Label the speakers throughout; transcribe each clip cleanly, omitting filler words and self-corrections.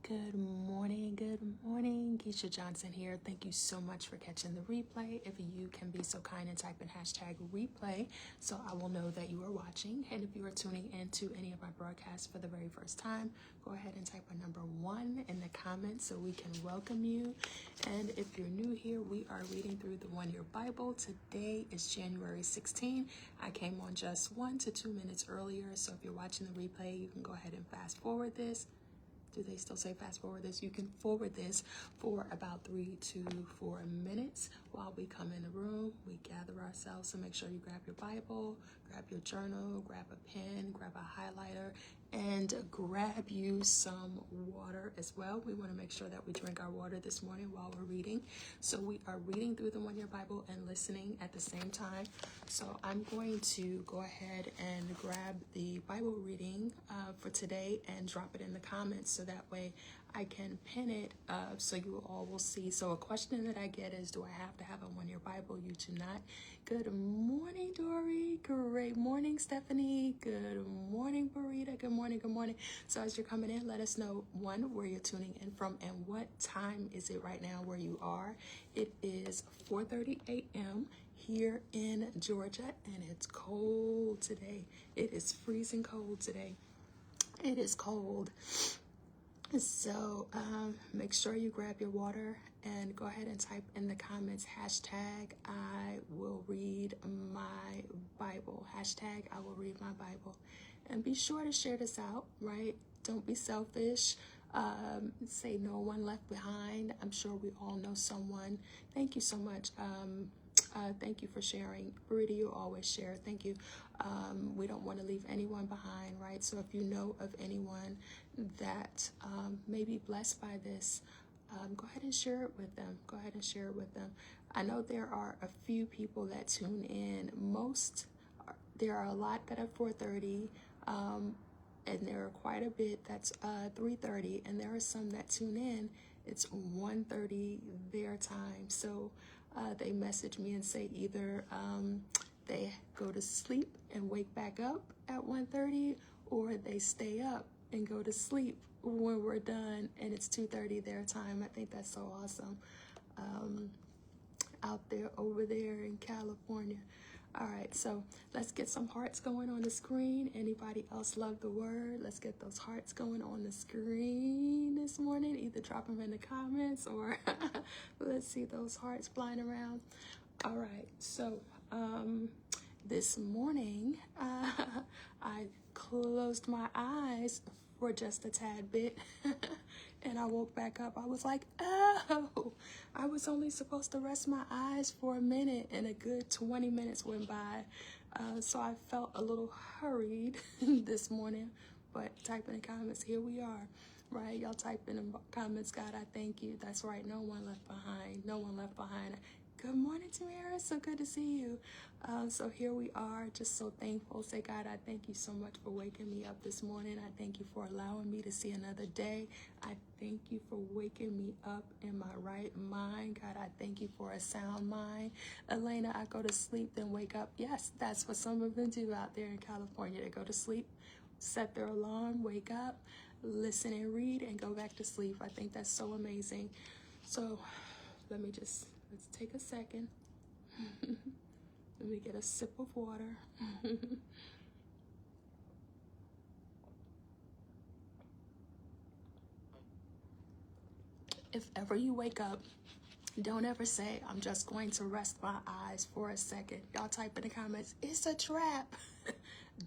Speaker 1: Good morning. Keysha Johnson here. Thank you so much for catching the replay. If you can be so kind and type in hashtag replay so I will know that you are watching. And if you are tuning into any of my broadcasts for the very first time, go ahead and type a number 1 in the comments so we can welcome you. And if you're new here, we are reading through the 1 Year Bible. Today is January 16. I came on just 1 to 2 minutes earlier, so if you're watching the replay, you can go ahead and fast forward this. Do they still say fast forward this? You can forward this for about 3 to 4 minutes while we come in the room. We gather ourselves, so make sure you grab your Bible, grab your journal, grab a pen, grab a highlighter, and grab you some water as well. We want to make sure that we drink our water this morning while we're reading. So we are reading through the 1 Year Bible and listening at the same time. So I'm going to go ahead and grab the Bible reading for today and drop it in the comments so that way I can pin it so you all will see. So a question that I get is, do I have to have a 1 Year Bible? You do not. Good morning, Dory. Great morning, Stephanie. Good morning, Burrita. Good morning. So as you're coming in, let us know, 1, where you're tuning in from and what time is it right now where you are. It is 4:30 a.m. here in Georgia, and it's cold today. It is freezing cold today. It is cold. So make sure you grab your water and go ahead and type in the comments hashtag I will read my Bible. Hashtag I will read my Bible. And be sure to share this out, right? Don't be selfish. Say no one left behind. I'm sure we all know someone. Thank you so much. Thank you for sharing. Brady, you always share. Thank you. We don't want to leave anyone behind, right? So if you know of anyone that may be blessed by this, go ahead and share it with them. I know there are a few people that tune in. There are a lot that are 4:30, and there are quite a bit that's 3:30, and there are some that tune in. It's 1:30 their time. So they message me and say either they go to sleep and wake back up at 1:30, or they stay up and go to sleep when we're done and it's 2:30 their time. I think that's so awesome. Out there, over there in California. All right, so let's get some hearts going on the screen. Anybody else love the word? Let's get those hearts going on the screen this morning. Either drop them in the comments or let's see those hearts flying around. All right, so this morning I closed my eyes for just a tad bit and I woke back up. I was like, oh, I was only supposed to rest my eyes for a minute, and a good 20 minutes went by. So I felt a little hurried this morning, but type in the comments, here we are, right? Y'all type in the comments, God, I thank you. That's right, no one left behind. Good morning, Tamara. So good to see you. So here we are, just so thankful. Say, God, I thank you so much for waking me up this morning. I thank you for allowing me to see another day. I thank you for waking me up in my right mind. God, I thank you for a sound mind. Elena, I go to sleep, then wake up. Yes, that's what some of them do out there in California. They go to sleep, set their alarm, wake up, listen and read, and go back to sleep. I think that's so amazing. So let's take a second. Let me get a sip of water. If ever you wake up, don't ever say, I'm just going to rest my eyes for a second. Y'all type in the comments, it's a trap.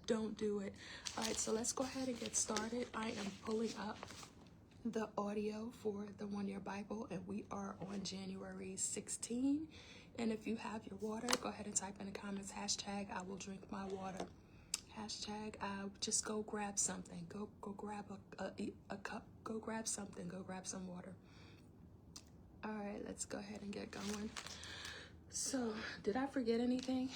Speaker 1: Don't do it. All right, so let's go ahead and get started. I am pulling up the audio for the 1 Year Bible, and we are on January 16. And if you have your water, go ahead and type in the comments hashtag I will drink my water. Hashtag just go grab something. Go grab a cup. Go grab something. Go grab some water. All right, let's go ahead and get going. So, did I forget anything?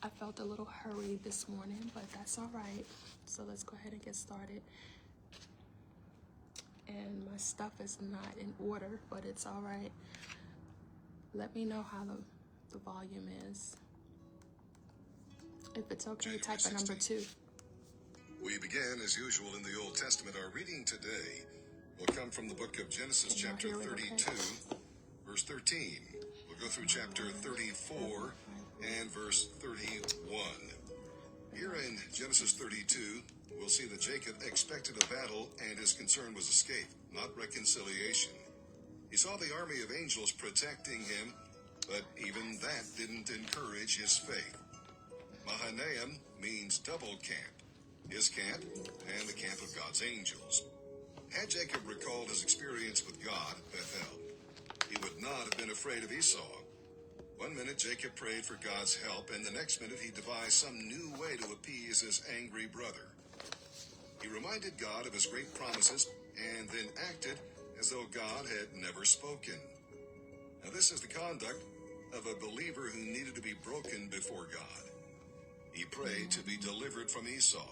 Speaker 1: I felt a little hurried this morning, but that's all right. So let's go ahead and get started. And my stuff is not in order, but it's all right. Let me know how the volume is. If it's okay, type a number 2.
Speaker 2: We begin, as usual, in the Old Testament. Our reading today will will come from the book of Genesis, chapter 32, verse 13. We'll go through chapter 34 and verse 31. Here in Genesis 32, we'll see that Jacob expected a battle and his concern was escape, not reconciliation. He saw the army of angels protecting him, but even that didn't encourage his faith. Mahanaim means double camp, his camp and the camp of God's angels. Had Jacob recalled his experience with God, Bethel, he would not have been afraid of Esau. One minute Jacob prayed for God's help, and the next minute he devised some new way to appease his angry brother. He reminded God of his great promises and then acted as though God had never spoken. Now this is the conduct of a believer who needed to be broken before God. He prayed to be delivered from Esau,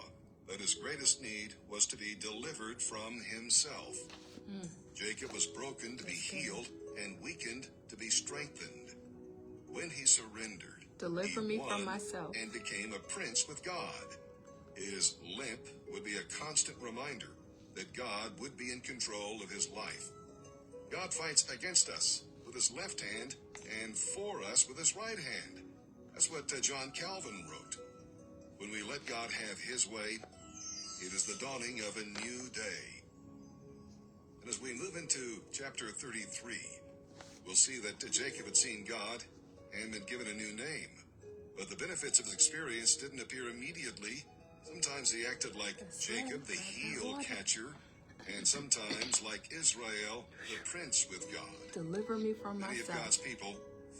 Speaker 2: but his greatest need was to be delivered from himself. Jacob was broken to be healed and weakened to be strengthened. When he surrendered,
Speaker 1: Deliver
Speaker 2: he
Speaker 1: me
Speaker 2: won
Speaker 1: from myself
Speaker 2: and became a prince with God. His limp would be a constant reminder that God would be in control of his life. God fights against us with his left hand and for us with his right hand. That's what John Calvin wrote. When we let God have his way, it is the dawning of a new day. And as we move into chapter 33, we'll see that Jacob had seen God and been given a new name. But the benefits of his experience didn't appear immediately. Sometimes he acted like Jacob, the heel catcher, and sometimes like Israel, the prince with God.
Speaker 1: Deliver me from
Speaker 2: Many of
Speaker 1: myself.
Speaker 2: God's people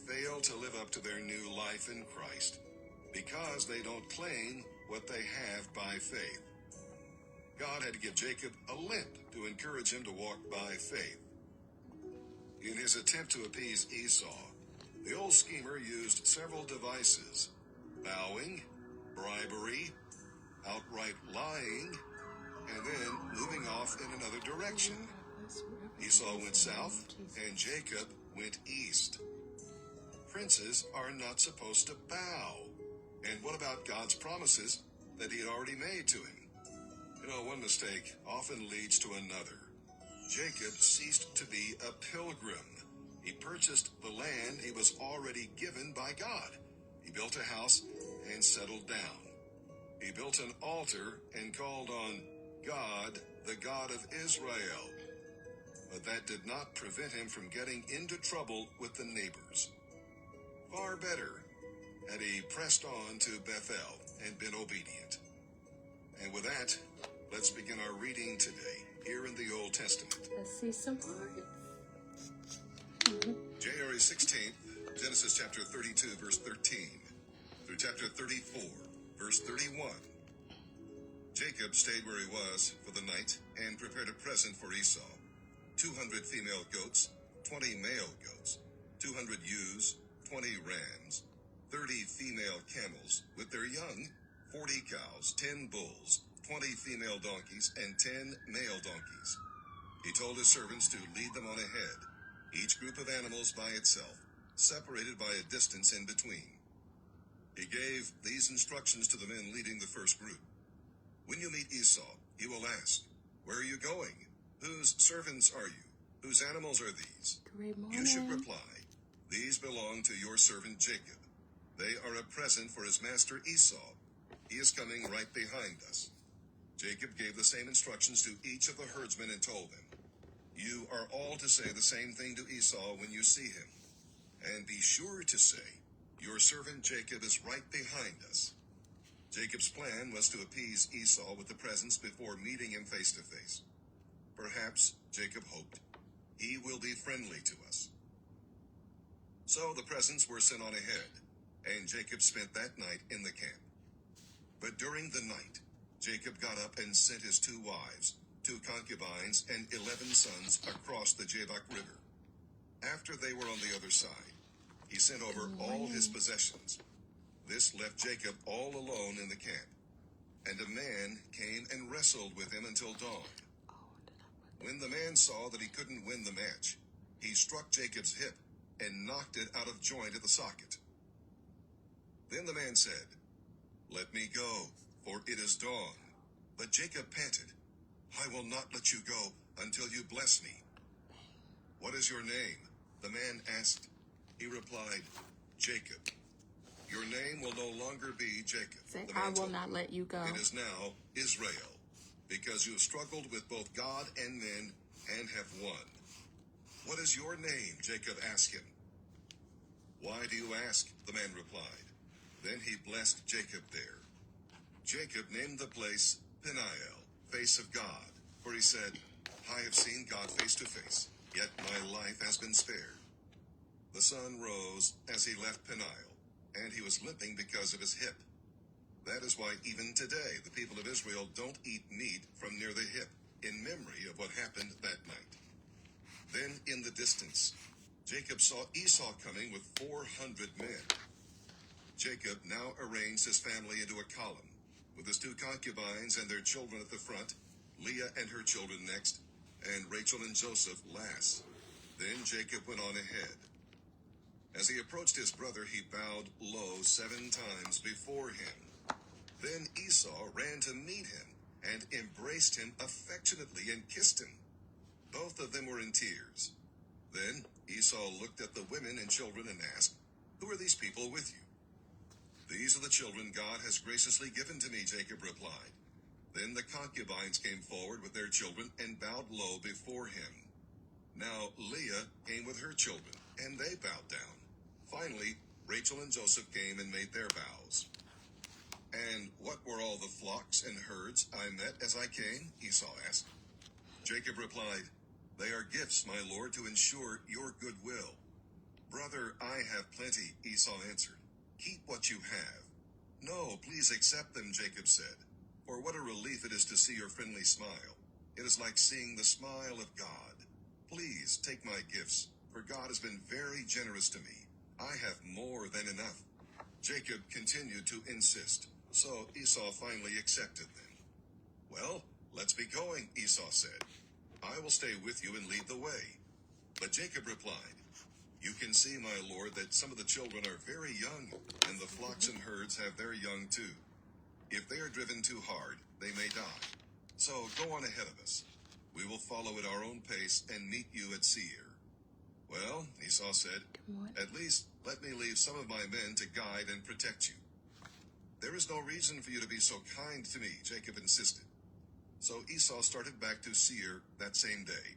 Speaker 2: fail to live up to their new life in Christ because they don't claim what they have by faith. God had to give Jacob a limp to encourage him to walk by faith. In his attempt to appease Esau, the old schemer used several devices: bowing, bribery, outright lying, and then moving off in another direction. Esau went south, and Jacob went east. Princes are not supposed to bow. And what about God's promises that he had already made to him? You know, one mistake often leads to another. Jacob ceased to be a pilgrim. He purchased the land he was already given by God. He built a house and settled down. He built an altar and called on God, the God of Israel. But that did not prevent him from getting into trouble with the neighbors. Far better had he pressed on to Bethel and been obedient. And with that, let's begin our reading today, here in the Old Testament.
Speaker 1: Let's see some hearts.
Speaker 2: January 16th, Genesis chapter 32, verse 13, through chapter 34, verse 31. Jacob stayed where he was for the night and prepared a present for Esau: 200 female goats, 20 male goats, 200 ewes, 20 rams, 30 female camels with their young, 40 cows, 10 bulls, 20 female donkeys, and 10 male donkeys. He told his servants to lead them on ahead, each group of animals by itself, separated by a distance in between. He gave these instructions to the men leading the first group: when you meet Esau, he will ask, "Where are you going? Whose servants are you? Whose animals are these?"
Speaker 1: Great morning.
Speaker 2: You should reply, "These belong to your servant Jacob. They are a present for his master Esau. He is coming right behind us." Jacob gave the same instructions to each of the herdsmen and told them, "You are all to say the same thing to Esau when you see him. And be sure to say, 'Your servant Jacob is right behind us.'" Jacob's plan was to appease Esau with the presents before meeting him face to face. Perhaps Jacob hoped, "He will be friendly to us." So the presents were sent on ahead, and Jacob spent that night in the camp. But during the night, Jacob got up and sent his 2 wives, 2 concubines, and 11 sons across the Jabbok River. After they were on the other side, he sent over all his possessions. This left Jacob all alone in the camp, and a man came and wrestled with him until dawn. When the man saw that he couldn't win the match, he struck Jacob's hip and knocked it out of joint at the socket. Then the man said, "Let me go, for it is dawn." But Jacob panted, "I will not let you go until you bless me. What is your name? The man asked. He replied, Jacob. Your name will no longer be Jacob.
Speaker 1: Say,
Speaker 2: The man
Speaker 1: I will
Speaker 2: told
Speaker 1: not
Speaker 2: him,
Speaker 1: let you go.
Speaker 2: It is now Israel, because you have struggled with both God and men and have won. What is your name? Jacob asked him. Why do you ask? The man replied. Then he blessed Jacob there. Jacob named the place Peniel, face of God, for he said, I have seen God face to face, yet my life has been spared. The sun rose as he left Peniel, and he was limping because of his hip. That is why even today the people of Israel don't eat meat from near the hip, in memory of what happened that night. Then in the distance, Jacob saw Esau coming with 400 men. Jacob now arranged his family into a column, with his 2 concubines and their children at the front, Leah and her children next, and Rachel and Joseph last. Then Jacob went on ahead. As he approached his brother, he bowed low 7 times before him. Then Esau ran to meet him and embraced him affectionately and kissed him. Both of them were in tears. Then Esau looked at the women and children and asked, Who are these people with you? These are the children God has graciously given to me, Jacob replied. Then the concubines came forward with their children and bowed low before him. Now Leah came with her children, and they bowed down. Finally, Rachel and Joseph came and made their bows. And what were all the flocks and herds I met as I came? Esau asked. Jacob replied, They are gifts, my lord, to ensure your goodwill. Brother, I have plenty, Esau answered. Keep what you have. No, please accept them, Jacob said. For what a relief it is to see your friendly smile. It is like seeing the smile of God. Please take my gifts, for God has been very generous to me. I have more than enough. Jacob continued to insist, so Esau finally accepted them. Well, let's be going, Esau said. I will stay with you and lead the way. But Jacob replied, You can see, my lord, that some of the children are very young, and the flocks and herds have their young too. If they are driven too hard, they may die. So go on ahead of us. We will follow at our own pace and meet you at Seir. Well, Esau said, At least let me leave some of my men to guide and protect you. There is no reason for you to be so kind to me, Jacob insisted. So Esau started back to Seir that same day.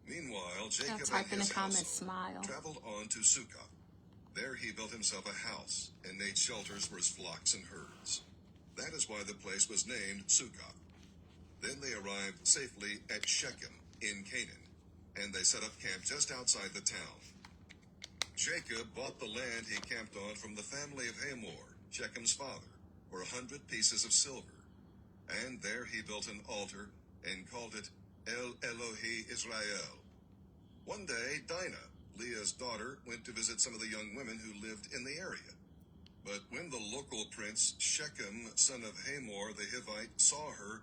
Speaker 2: Meanwhile, Jacob and his household traveled on to Succoth. There he built himself a house and made shelters for his flocks and herds. That is why the place was named Succoth. Then they arrived safely at Shechem in Canaan, and they set up camp just outside the town. Jacob bought the land he camped on from the family of Hamor, Shechem's father, for 100 pieces of silver. And there he built an altar and called it El Elohe Israel. One day, Dinah, Leah's daughter, went to visit some of the young women who lived in the area. But when the local prince, Shechem, son of Hamor the Hivite, saw her,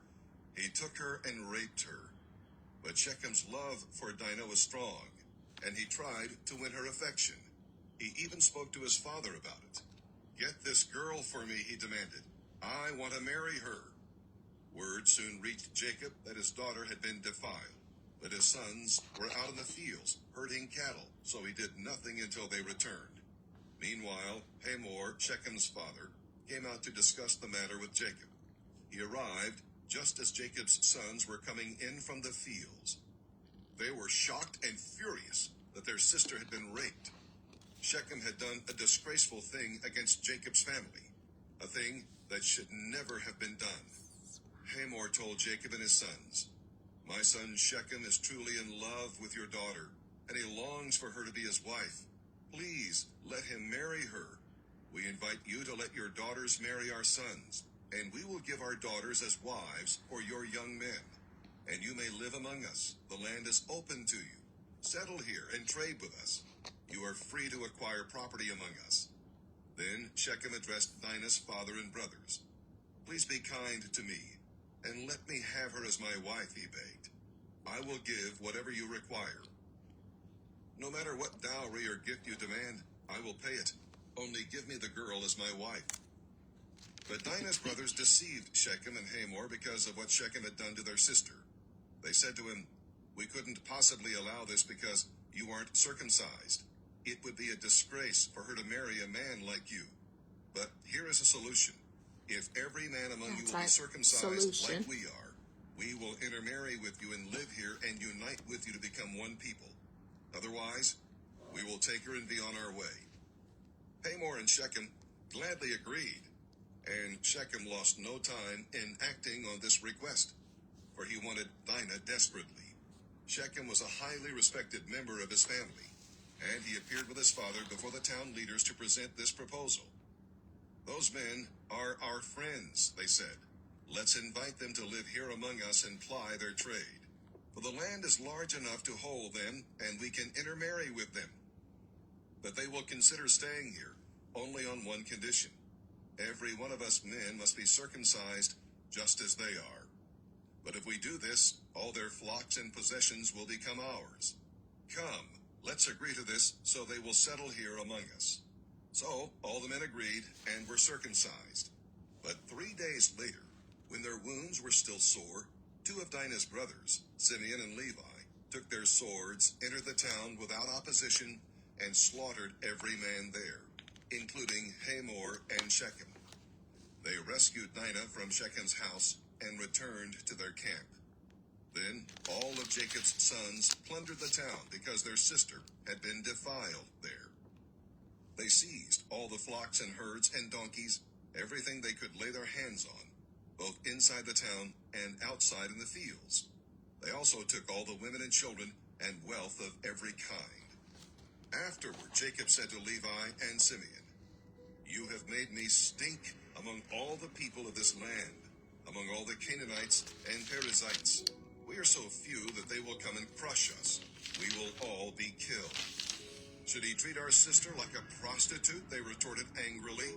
Speaker 2: he took her and raped her. But Shechem's love for Dinah was strong, and he tried to win her affection. He even spoke to his father about it. Get this girl for me, he demanded. I want to marry her. Word soon reached Jacob that his daughter had been defiled, but his sons were out in the fields herding cattle, so he did nothing until they returned. Meanwhile, Hamor, Shechem's father, came out to discuss the matter with Jacob. He arrived just as Jacob's sons were coming in from the fields. They were shocked and furious that their sister had been raped. Shechem had done a disgraceful thing against Jacob's family, a thing that should never have been done. Hamor told Jacob and his sons, My son Shechem is truly in love with your daughter, and he longs for her to be his wife. Please let him marry her. We invite you to let your daughters marry our sons, and we will give our daughters as wives for your young men. And you may live among us. The land is open to you. Settle here and trade with us. You are free to acquire property among us. Then Shechem addressed Dinah's father and brothers. Please be kind to me, and let me have her as my wife, he begged. I will give whatever you require. No matter what dowry or gift you demand, I will pay it. Only give me the girl as my wife. But Dinah's brothers deceived Shechem and Hamor because of what Shechem had done to their sister. They said to him, "We couldn't possibly allow this because you aren't circumcised. It would be a disgrace for her to marry a man like you. But here is a solution. If every man among you will be circumcised like we are, we will intermarry with you and live here and unite with you to become one people. Otherwise, we will take her and be on our way." Hamor and Shechem gladly agreed, and Shechem lost no time in acting on this request, for he wanted Dinah desperately. Shechem was a highly respected member of his family, and he appeared with his father before the town leaders to present this proposal. "Those men are our friends," they said. "Let's invite them to live here among us and ply their trade. For the land is large enough to hold them, and we can intermarry with them. But they will consider staying here only on one condition. Every one of us men must be circumcised just as they are. But if we do this, all their flocks and possessions will become ours. Come, let's agree to this so they will settle here among us." So all the men agreed and were circumcised. But 3 days later, when their wounds were still sore, 2 of Dinah's brothers, Simeon and Levi, took their swords, entered the town without opposition, and slaughtered every man there, including Hamor and Shechem. They rescued Dinah from Shechem's house and returned to their camp. Then all of Jacob's sons plundered the town because their sister had been defiled there. They seized all the flocks and herds and donkeys, everything they could lay their hands on, both inside the town and outside in the fields. They also took all the women and children and wealth of every kind. Afterward, Jacob said to Levi and Simeon, "You have made me stink among all the people of this land, among all the Canaanites and Perizzites. We are so few that they will come and crush us. We will all be killed." "Should he treat our sister like a prostitute?" they retorted angrily.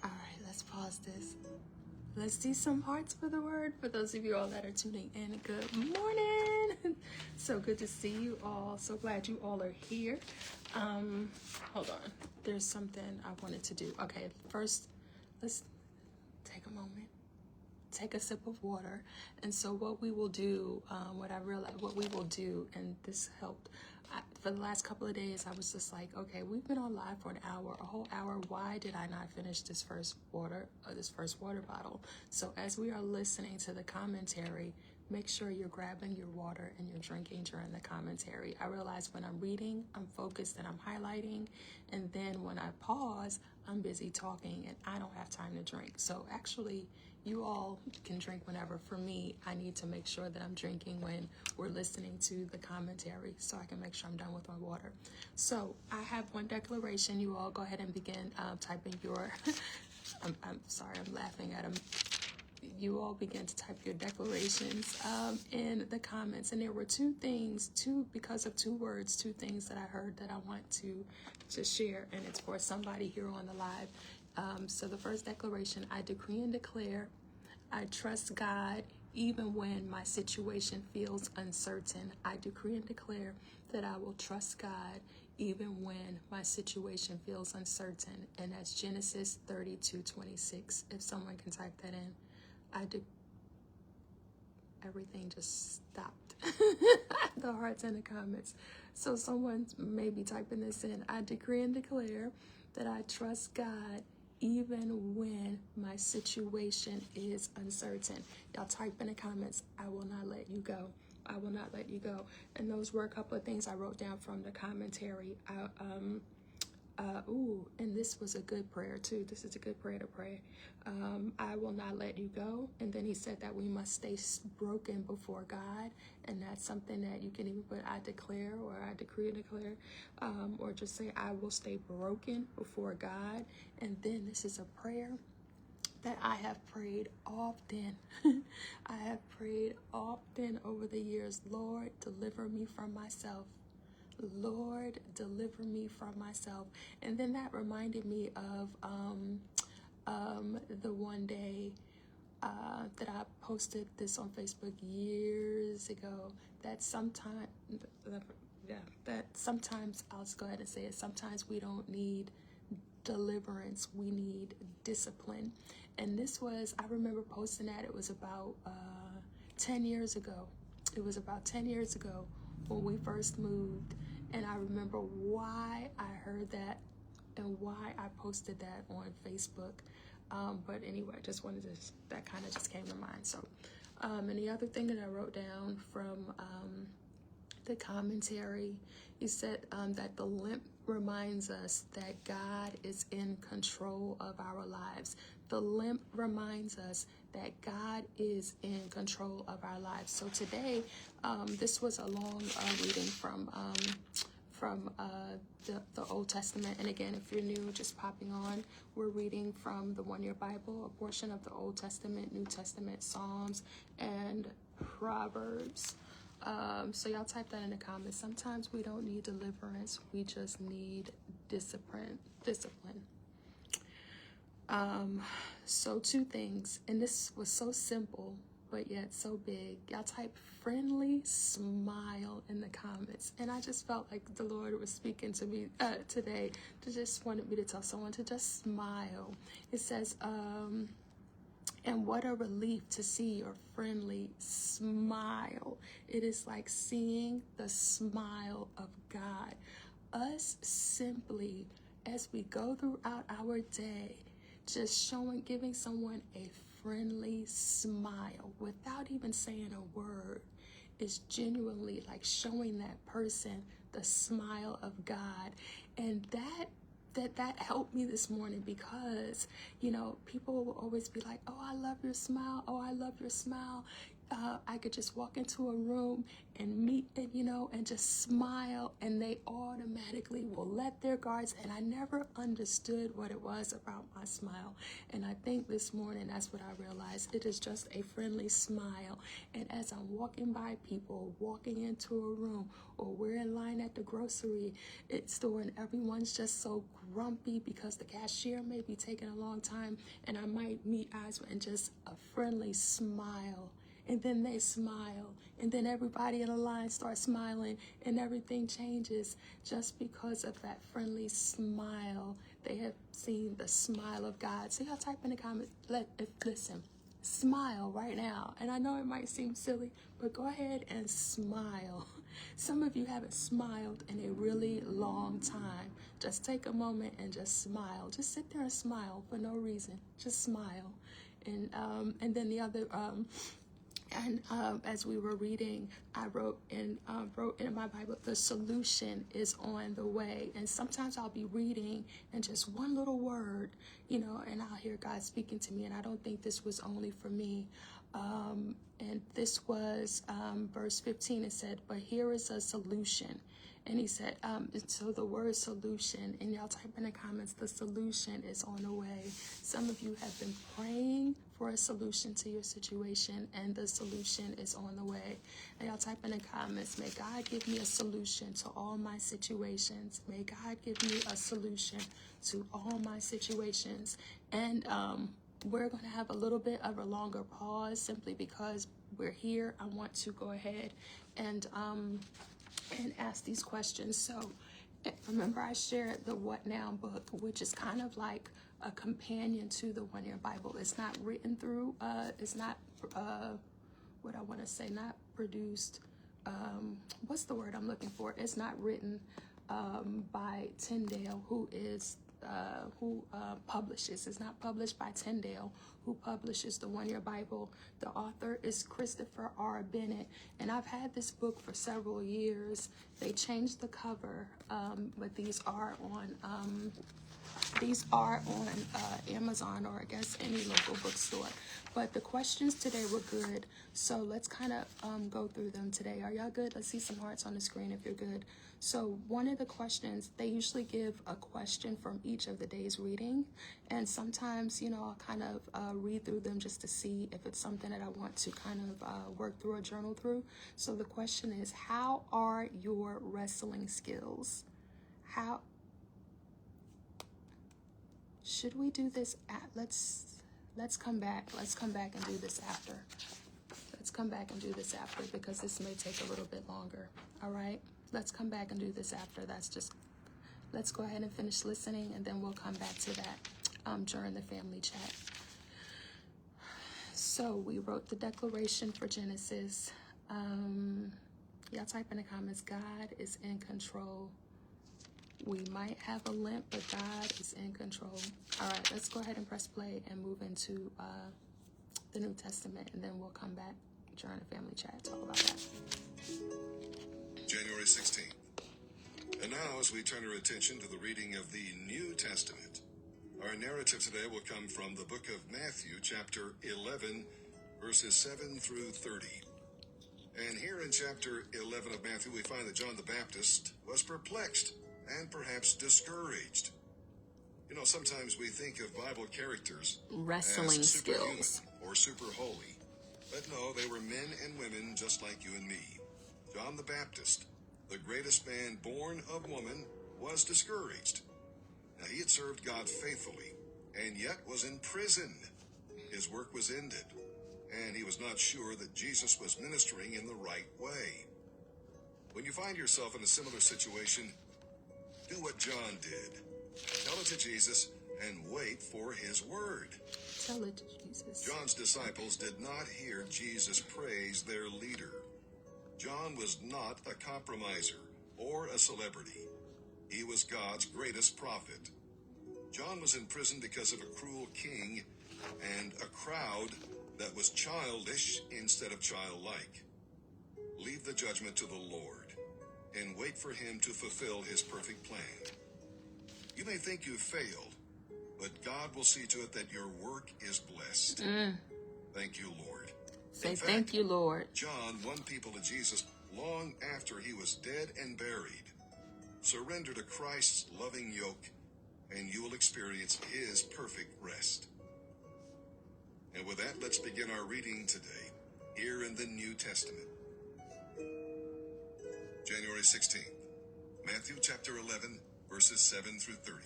Speaker 1: All right, let's pause this. Let's do some hearts for the word. For those of you all that are tuning in, good morning. So good to see you all. So glad you all are here. Hold on. There's something I wanted to do. Okay, first, let's take a moment. Take a sip of water. And so what we will do, what we will do, and this helped. For the last couple of days, I was just like, okay, we've been on live for an hour, a whole hour. Why did I not finish this first water bottle? So as we are listening to the commentary, make sure you're grabbing your water and you're drinking during the commentary. I realize when I'm reading, I'm focused and I'm highlighting. And then when I pause, I'm busy talking and I don't have time to drink. So actually, you all can drink whenever. For me, I need to make sure that I'm drinking when we're listening to the commentary so I can make sure I'm done with my water. So I have one declaration. You all go ahead and begin typing your, I'm sorry, I'm laughing at them. You all begin to type your declarations in the comments. And there were two things that I heard that I want to share. And it's for somebody here on the live. So the first declaration, I decree and declare, I trust God even when my situation feels uncertain. I decree and declare that I will trust God even when my situation feels uncertain. And that's Genesis 32:26. If someone can type that in. Everything just stopped. The hearts in the comments. So someone may be typing this in. I decree and declare that I trust God even when my situation is uncertain. Y'all type in the comments, I will not let you go. I will not let you go. And those were a couple of things I wrote down from the commentary. And this was a good prayer too. This is a good prayer to pray. I will not let you go. And then he said that we must stay broken before God. And that's something that you can even put, I declare, or I decree and declare, or just say, I will stay broken before God. And then this is a prayer that I have prayed often. I have prayed often over the years. Lord, deliver me from myself. Lord, deliver me from myself. And then that reminded me of the one day that I posted this on Facebook years ago, that sometimes, I'll just go ahead and say it, sometimes we don't need deliverance, we need discipline. And this was, I remember posting that, it was about 10 years ago. It was about 10 years ago when we first moved, and I remember why I heard that and why I posted that on Facebook. But anyway, I just wanted to, that kind of just came to mind. So, and the other thing that I wrote down from the commentary, he said that the limp reminds us that God is in control of our lives. The limp reminds us that God is in control of our lives. So today, this was a long reading from the Old Testament. And again, if you're new, just popping on, we're reading from the One Year Bible, a portion of the Old Testament, New Testament, Psalms, and Proverbs. So y'all type that in the comments. Sometimes we don't need deliverance, we just need discipline. So two things, and this was so simple but yet so big. Y'all type friendly smile in the comments, and I just felt like the Lord was speaking to me today, to just wanted me to tell someone to just smile. It says, and what a relief to see your friendly smile. It is like seeing the smile of God. Us simply, as we go throughout our day, just giving someone a friendly smile without even saying a word is genuinely like showing that person the smile of God. And that helped me this morning, because people will always be like, oh, I love your smile, oh, I love your smile. I could just walk into a room and meet and just smile, and they automatically will let their guards. And I never understood what it was about my smile. And I think this morning, that's what I realized. It is just a friendly smile. And as I'm walking by people, walking into a room, or we're in line at the grocery store, and everyone's just so grumpy because the cashier may be taking a long time, and I might meet eyes and just a friendly smile. And then they smile, and then everybody in the line starts smiling, and everything changes just because of that friendly smile. They have seen the smile of God. So y'all type in the comments, listen, smile right now. And I know it might seem silly, but go ahead and smile. Some of you haven't smiled in a really long time. Just take a moment and just smile. Just sit there and smile for no reason. Just smile. And then the other as we were reading, I wrote in my Bible, the solution is on the way. And sometimes I'll be reading, and just one little word, and I'll hear God speaking to me. And I don't think this was only for me. And this was verse 15. It said, but here is a solution. And he said, so the word solution, and y'all type in the comments, the solution is on the way. Some of you have been praying for a solution to your situation, and the solution is on the way. And y'all type in the comments, may God give me a solution to all my situations. May God give me a solution to all my situations. And we're going to have a little bit of a longer pause, simply because we're here. I want to go ahead and ask these questions. So remember, I shared the What Now book, which is kind of like a companion to the One Year Bible. It's not written through, it's not, what I want to say, not produced, what's the word I'm looking for? It's not written by Tyndale, who publishes. It's not published by Tyndale, who publishes the One Year Bible. The author is Christopher R. Bennett, and I've had this book for several years. They changed the cover, but these are on Amazon, or I guess any local bookstore. But the questions today were good, so let's kind of go through them today. Are y'all good? Let's see some hearts on the screen if you're good. So one of the questions, they usually give a question from each of the day's reading, and sometimes, I'll kind of read through them just to see if it's something that I want to kind of work through or journal through. So the question is, how are your wrestling skills? Should we do this let's come back and do this after. Let's come back and do this after, because this may take a little bit longer. All right, let's come back and do this after. Let's go ahead and finish listening, and then we'll come back to that during the family chat. So we wrote the declaration for Genesis. Y'all type in the comments, God is in control. We might have a limp, but God is in control. All right, let's go ahead and press play and move into the New Testament, and then we'll come back during the family chat, talk about that.
Speaker 2: January 16th. And now, as we turn our attention to the reading of the New Testament, our narrative today will come from the book of Matthew, chapter 11, verses 7 through 30. And here in chapter 11 of Matthew, we find that John the Baptist was perplexed and perhaps discouraged. You know, sometimes we think of Bible characters
Speaker 1: Wrestling
Speaker 2: as superhuman
Speaker 1: skills.
Speaker 2: or super holy. But no, they were men and women just like you and me. John the Baptist, the greatest man born of woman, was discouraged. Now, he had served God faithfully, and yet was in prison. His work was ended, and he was not sure that Jesus was ministering in the right way. When you find yourself in a similar situation, do what John did. Tell it to Jesus and wait for his word.
Speaker 1: Tell it to Jesus.
Speaker 2: John's disciples did not hear Jesus praise their leader. John was not a compromiser or a celebrity. He was God's greatest prophet. John was in prison because of a cruel king and a crowd that was childish instead of childlike. Leave the judgment to the Lord and wait for him to fulfill his perfect plan. You may think you've failed, but God will see to it that your work is blessed. Thank you, Lord.
Speaker 1: Say thank you, Lord.
Speaker 2: John won people to Jesus long after he was dead and buried. Surrender to Christ's loving yoke, and you will experience his perfect rest. And with that, let's begin our reading today, here in the New Testament. January 16th, Matthew chapter 11, verses 7 through 30.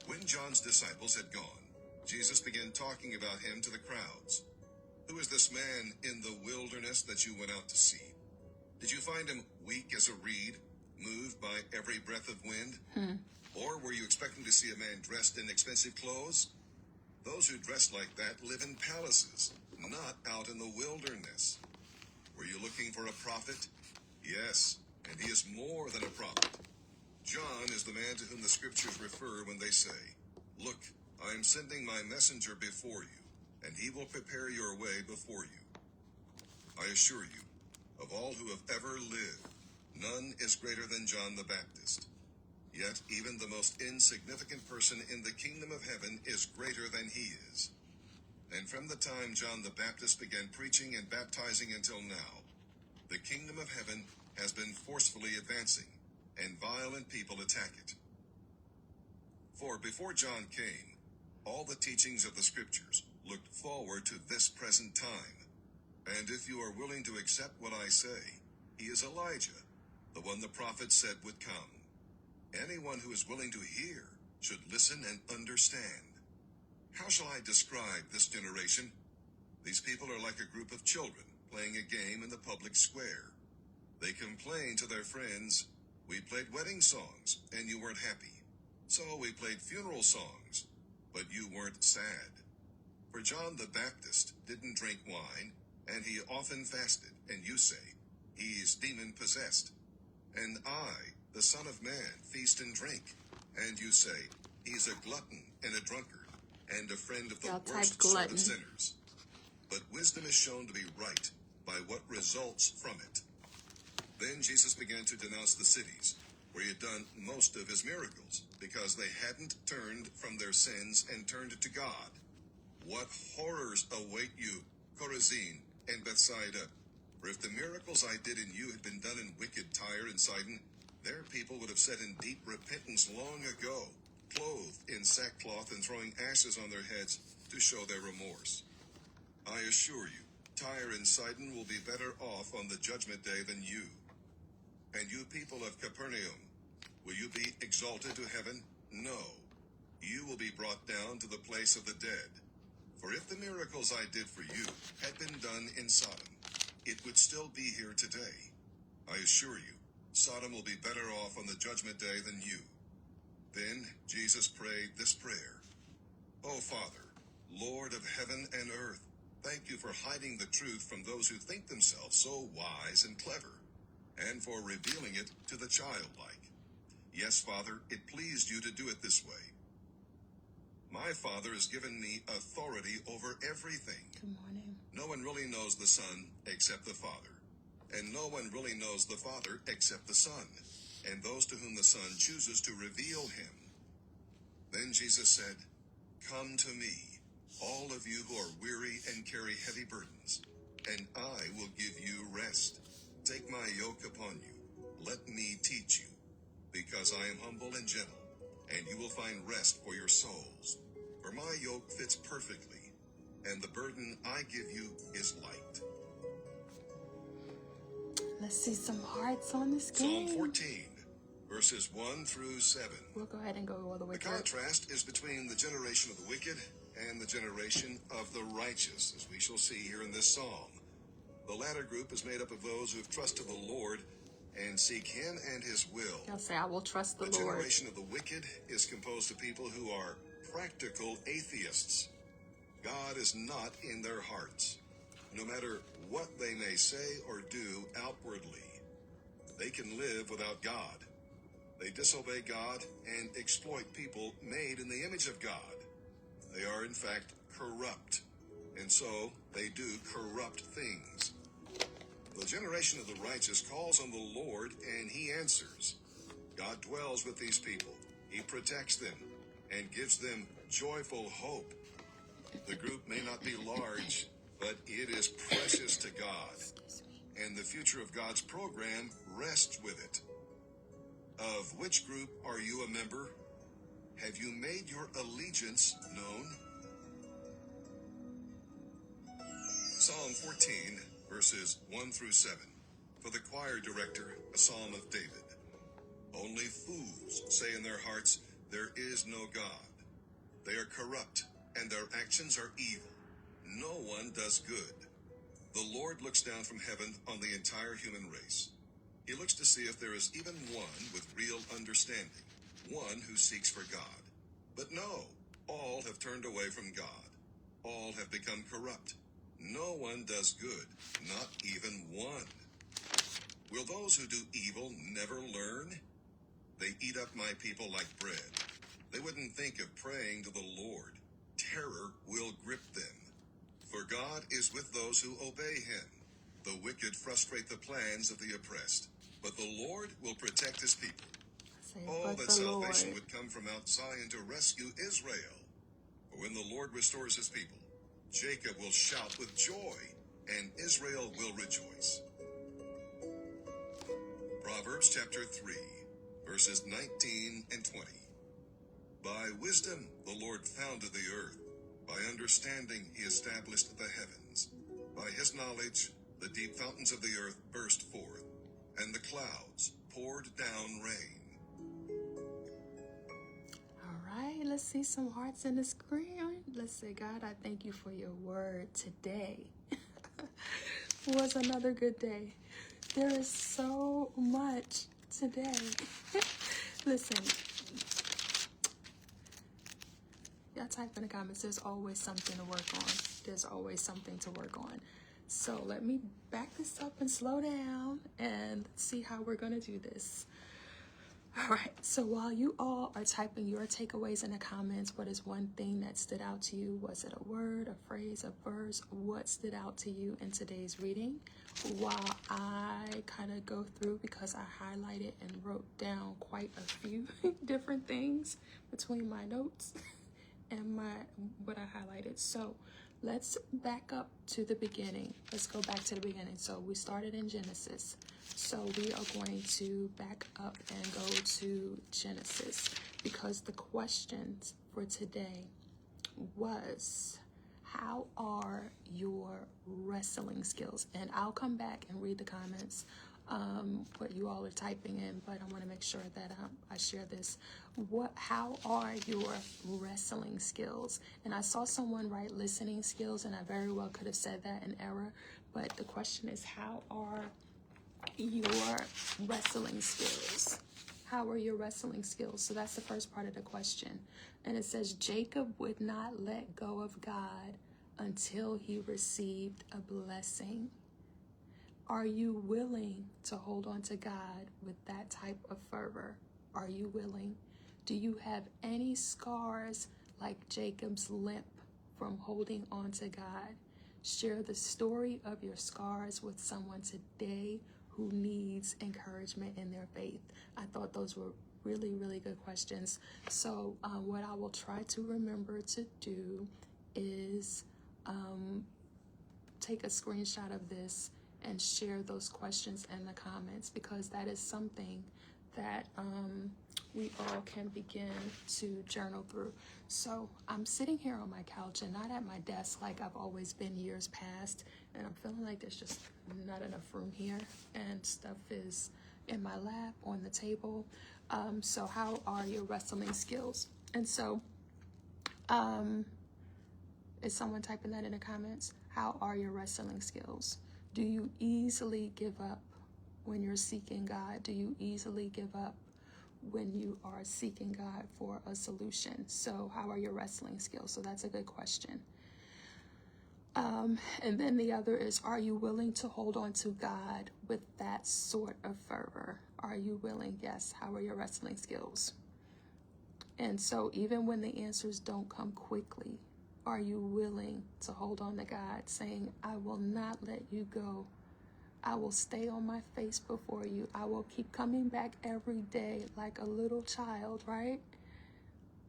Speaker 2: When John's disciples had gone, Jesus began talking about him to the crowds. Who is this man in the wilderness that you went out to see? Did you find him weak as a reed, moved by every breath of wind? Or were you expecting to see a man dressed in expensive clothes? Those who dress like that live in palaces, not out in the wilderness. Were you looking for a prophet? Yes, and he is more than a prophet. John is the man to whom the scriptures refer when they say, "Look, I am sending my messenger before you, and he will prepare your way before you." I assure you, of all who have ever lived, none is greater than John the Baptist. Yet even the most insignificant person in the kingdom of heaven is greater than he is. And from the time John the Baptist began preaching and baptizing until now, the kingdom of heaven has been forcefully advancing, and violent people attack it. For before John came, all the teachings of the scriptures looked forward to this present time. And if you are willing to accept what I say, he is Elijah, the one the prophet said would come. Anyone who is willing to hear should listen and understand. How shall I describe this generation? These people are like a group of children playing a game in the public square. They complain to their friends, "We played wedding songs and you weren't happy. So we played funeral songs, but you weren't sad." For John the Baptist didn't drink wine, and he often fasted, and you say, "He's demon-possessed." And I, the Son of Man, feast and drink, and you say, "He's a glutton and a drunkard, and a friend of the
Speaker 1: Y'all type
Speaker 2: worst sort
Speaker 1: glutton.
Speaker 2: of sinners." But wisdom is shown to be right by what results from it. Then Jesus began to denounce the cities where he had done most of his miracles, because they hadn't turned from their sins and turned to God. What horrors await you, Chorazin and Bethsaida! For if the miracles I did in you had been done in wicked Tyre and Sidon, their people would have said in deep repentance long ago, clothed in sackcloth and throwing ashes on their heads to show their remorse. I assure you, Tyre and Sidon will be better off on the judgment day than you. And you people of Capernaum, will you be exalted to heaven? No. You will be brought down to the place of the dead. For if the miracles I did for you had been done in Sodom, it would still be here today. I assure you, Sodom will be better off on the judgment day than you. Then Jesus prayed this prayer: "O Father, Lord of heaven and earth, thank you for hiding the truth from those who think themselves so wise and clever, and for revealing it to the childlike. Yes, Father, it pleased you to do it this way. My Father has given me authority over everything.
Speaker 1: Good morning.
Speaker 2: No one really knows the Son except the Father, and no one really knows the Father except the Son, and those to whom the Son chooses to reveal him. Then Jesus said, "Come to me, all of you who are weary and carry heavy burdens, and I will give you rest. Take my yoke upon you. Let me teach you, because I am humble and gentle, and you will find rest for your souls. For my yoke fits perfectly, and the burden I give you is light."
Speaker 1: Let's see some hearts on the screen.
Speaker 2: Psalm 14, verses 1 through 7.
Speaker 1: We'll go ahead and go all the way
Speaker 2: The
Speaker 1: through.
Speaker 2: contrast is between the generation of the wicked and the generation of the righteous, as we shall see here in this psalm. The latter group is made up of those who have trusted the Lord and seek him and his will.
Speaker 1: I'll say, I will trust the
Speaker 2: The
Speaker 1: Lord.
Speaker 2: generation of the wicked is composed of people who are practical atheists. God is not in their hearts. No matter what they may say or do outwardly, they can live without God. They disobey God and exploit people made in the image of God. They are, in fact, corrupt, and so they do corrupt things. The generation of the righteous calls on the Lord, and he answers. God dwells with these people. He protects them and gives them joyful hope. The group may not be large, but it is precious to God, and the future of God's program rests with it. Of which group are you a member? Have you made your allegiance known? Psalm 14, verses 1 through 7. For the choir director, a psalm of David. Only fools say in their hearts, "There is no God." They are corrupt, and their actions are evil. No one does good. The Lord looks down from heaven on the entire human race. He looks to see if there is even one with real understanding, one who seeks for God. But no, all have turned away from God. All have become corrupt. No one does good, not even one. Will those who do evil never learn? They eat up my people like bread. They wouldn't think of praying to the Lord. Terror will grip them. For God is with those who obey him. The wicked frustrate the plans of the oppressed, but the Lord will protect his people. Oh, that salvation would come from Mount Zion to rescue Israel. For when the Lord restores his people, Jacob will shout with joy, and Israel will rejoice. Proverbs chapter 3, verses 19 and 20. By wisdom the Lord founded the earth. By understanding he established the heavens. By his knowledge the deep fountains of the earth burst forth, and the clouds poured down rain.
Speaker 1: All right, let's see some hearts in the screen. Let's say, God, I thank you for your word today. Was another good day. There is so much today. Listen, y'all type in the comments, there's always something to work on. There's always something to work on. So let me back this up and slow down and see how we're going to do this. All right, so while you all are typing your takeaways in the comments, what is one thing that stood out to you? Was it a word, a phrase, a verse? What stood out to you in today's reading? While I kind of go through, because I highlighted and wrote down quite a few different things between my notes and what I highlighted. So let's back up to the beginning. Let's go back to the beginning. So we started in Genesis. So we are going to back up and go to Genesis, because the questions for today was, how are your wrestling skills? And I'll come back and read the comments, what you all are typing in, but I want to make sure that I share this. How are your wrestling skills? And I saw someone write listening skills, and I very well could have said that in error, but the question is, how are your wrestling skills? How are your wrestling skills? So that's the first part of the question. And it says, Jacob would not let go of God until he received a blessing. Are you willing to hold on to God with that type of fervor? Are you willing? Do you have any scars like Jacob's limp from holding on to God? Share the story of your scars with someone today who needs encouragement in their faith. I thought those were really, really good questions. So what I will try to remember to do is take a screenshot of this and share those questions in the comments, because that is something that we all can begin to journal through. So I'm sitting here on my couch and not at my desk like I've always been years past, and I'm feeling like there's just not enough room here, and stuff is in my lap, on the table. So how are your wrestling skills? And so is someone typing that in the comments? How are your wrestling skills? Do you easily give up when you're seeking God? Do you easily give up when you are seeking God for a solution? So how are your wrestling skills? So that's a good question. And then the other is, are you willing to hold on to God with that sort of fervor? Are you willing? Yes. How are your wrestling skills? And so even when the answers don't come quickly, are you willing to hold on to God, saying, I will not let you go. I will stay on my face before you. I will keep coming back every day like a little child, right?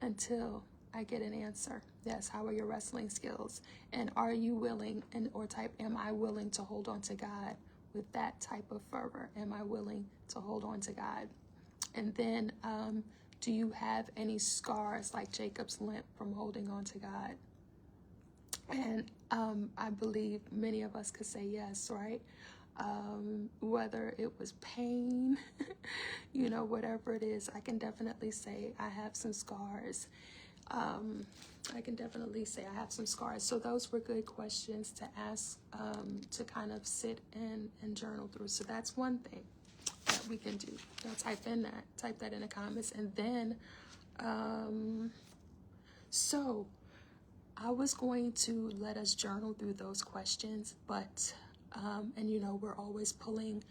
Speaker 1: Until I get an answer. Yes, how are your wrestling skills? And are you willing, or type, am I willing to hold on to God with that type of fervor? Am I willing to hold on to God? And then, do you have any scars like Jacob's limp from holding on to God? And I believe many of us could say yes, right? Whether it was pain, whatever it is, I can definitely say I have some scars. So those were good questions to ask, to kind of sit and journal through. So that's one thing that we can do. Type that in the comments. And then, so I was going to let us journal through those questions, but, we're always pulling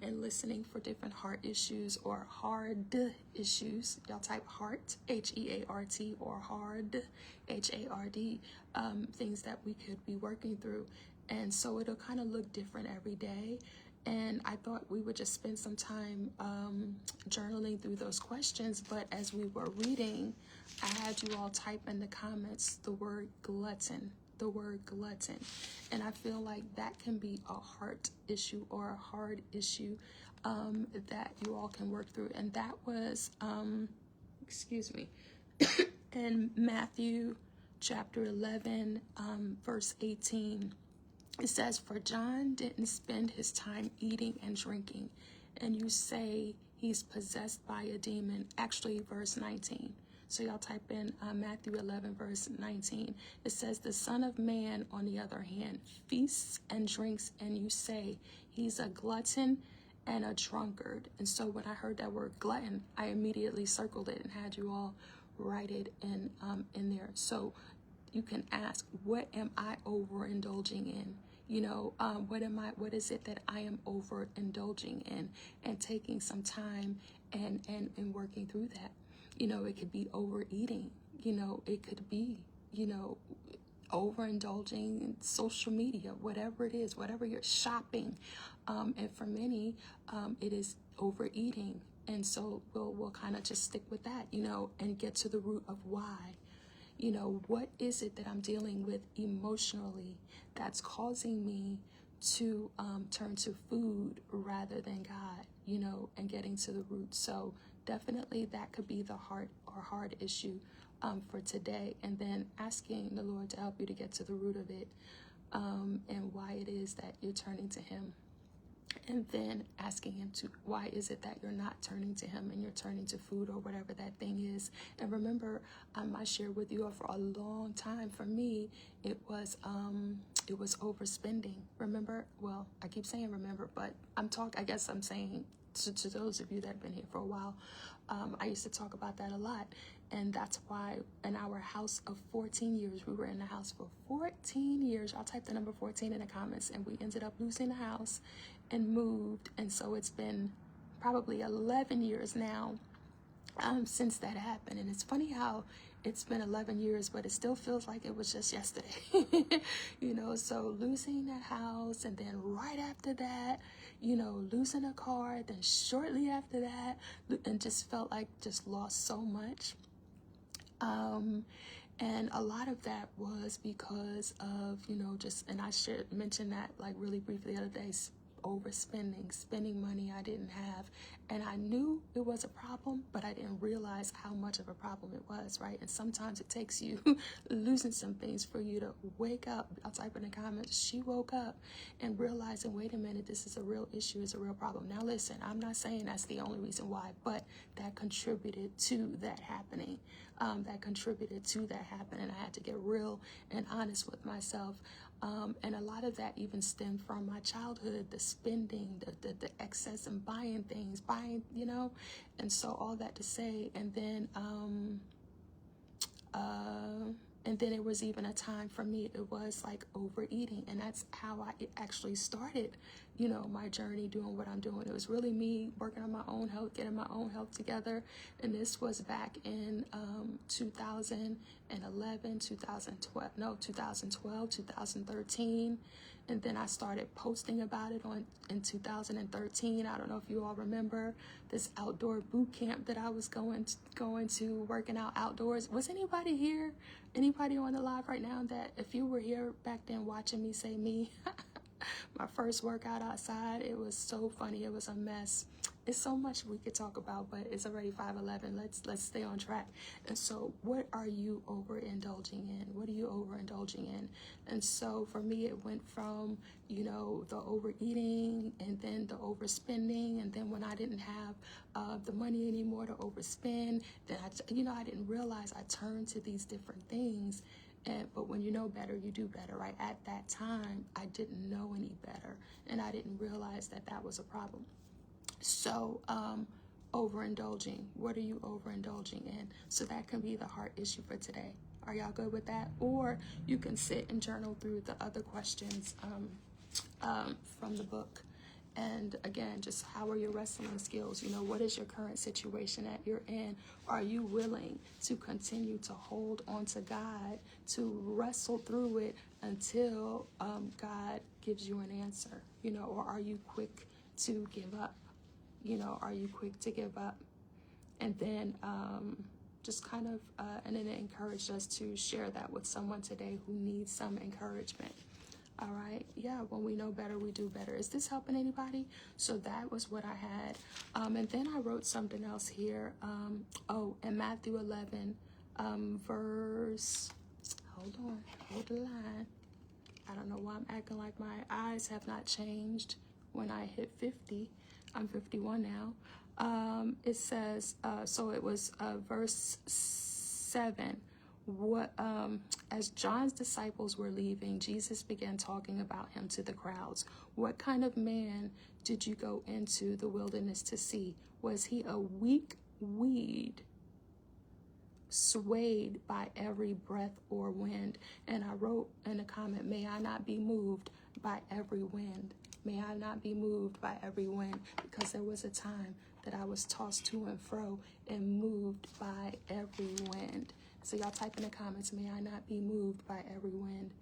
Speaker 1: and listening for different heart issues or hard issues. Y'all type heart, H-E-A-R-T, or hard, H-A-R-D, things that we could be working through. And so it'll kind of look different every day. And I thought we would just spend some time journaling through those questions. But as we were reading, I had you all type in the comments the word glutton. And I feel like that can be a heart issue or a hard issue that you all can work through. And that was, in Matthew chapter 11, verse 18. It says, for John didn't spend his time eating and drinking, and you say he's possessed by a demon. Actually, verse 19. So y'all type in Matthew 11, verse 19. It says, the Son of Man, on the other hand, feasts and drinks, and you say he's a glutton and a drunkard. And so when I heard that word glutton, I immediately circled it and had you all write it in there. So you can ask, what am I overindulging in? What is it that I am overindulging in, and taking some time and working through that. It could be overeating, it could be, overindulging in social media, whatever it is, whatever you're shopping. And for many, it is overeating. And so we'll kind of just stick with that, and get to the root of why. What is it that I'm dealing with emotionally that's causing me to turn to food rather than God, and getting to the root. So definitely that could be the heart or hard issue for today. And then asking the Lord to help you to get to the root of it, and why it is that you're turning to Him. And then asking Him to, why is it that you're not turning to Him and you're turning to food or whatever that thing is. And remember, I shared with you all for a long time. For me, it was overspending. Remember? Well, I keep saying remember, but I guess I'm saying to those of you that have been here for a while, I used to talk about that a lot. And that's why in our house of 14 years, we were in the house for 14 years. Y'all type the number 14 in the comments. And we ended up losing the house and moved. And so it's been probably 11 years now since that happened. And it's funny how it's been 11 years, but it still feels like it was just yesterday. So losing that house, and then right after that, losing a car, then shortly after that, and just felt like just lost so much. And a lot of that was because of, and I should mention that like really briefly the other day, overspending, spending money I didn't have. And I knew it was a problem, but I didn't realize how much of a problem it was, right? And sometimes it takes you losing some things for you to wake up. I'll type in the comments, she woke up and realizing, wait a minute, this is a real issue, it's a real problem. Now listen, I'm not saying that's the only reason why, but that contributed to that happening. I had to get real and honest with myself. And a lot of that even stemmed from my childhood, the spending, the excess and buying things, and so all that to say, and then it was even a time for me, it was like overeating, and that's how I actually started, my journey doing what I'm doing. It was really me working on my own health, getting my own health together, and this was back in 2011, 2012, 2013, and then I started posting about it in 2013. I don't know if you all remember this outdoor boot camp that I was going to working out outdoors. Was anybody here? Anybody on the live right now that if you were here back then watching me, say me? My first workout outside, it was so funny. It was a mess. It's so much we could talk about, but it's already 5:11. Let's stay on track. And so what are you overindulging in? What are you overindulging in? And so for me, it went from, the overeating, and then the overspending, and then when I didn't have the money anymore to overspend, then I didn't realize I turned to these different things. But when you know better, you do better, right? At that time, I didn't know any better, and I didn't realize that that was a problem. So, overindulging. What are you overindulging in? So that can be the heart issue for today. Are y'all good with that? Or you can sit and journal through the other questions from the book. And again, just how are your wrestling skills? What is your current situation that you're in? Are you willing to continue to hold on to God, to wrestle through it until God gives you an answer? Or are you quick to give up? Are you quick to give up? And then just kind of, and then it encouraged us to share that with someone today who needs some encouragement. All right. Yeah. When we know better, we do better. Is this helping anybody? So that was what I had. And then I wrote something else here. In Matthew 11, verse, hold the line. I don't know why I'm acting like my eyes have not changed when I hit 50. I'm 51 now. It says, so it was verse 7. As John's disciples were leaving, Jesus began talking about him to the crowds. What kind of man did you go into the wilderness to see? Was he a weak weed, swayed by every breath or wind? And I wrote in a comment, may I not be moved by every wind. May I not be moved by every wind, because there was a time that I was tossed to and fro and moved by every wind. So y'all type in the comments, may I not be moved by every wind?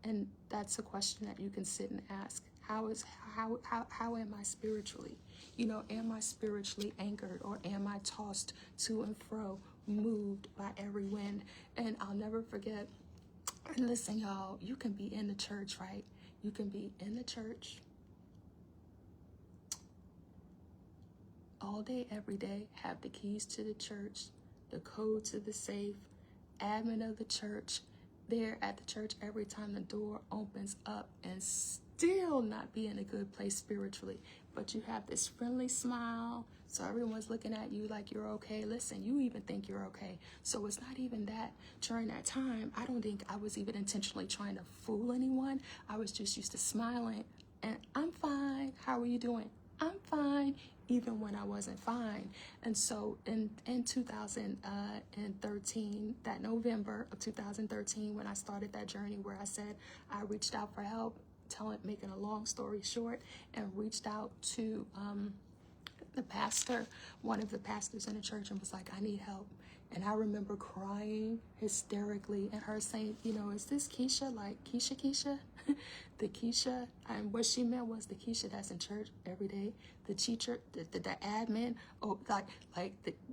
Speaker 1: And that's a question that you can sit and ask. How am I spiritually? Am I spiritually anchored, or am I tossed to and fro, moved by every wind? And I'll never forget, and listen, y'all, you can be in the church, right? You can be in the church all day, every day, have the keys to the church, the code to the safe, admin of the church, there at the church every time the door opens up, and still not be in a good place spiritually. But you have this friendly smile, so everyone's looking at you like you're okay. Listen, you even think you're okay. So it's not even that during that time, I don't think I was even intentionally trying to fool anyone. I was just used to smiling, and I'm fine. How are you doing? I'm fine, even when I wasn't fine. And so in 2013, that November of 2013, when I started that journey where I said I reached out for help, making a long story short, and reached out to the pastor, one of the pastors in the church, and was like, I need help. And I remember crying hysterically and her saying, is this Keysha, like Keysha? The Keysha, and what she meant was the Keysha that's in church every day, the teacher, the admin. Oh,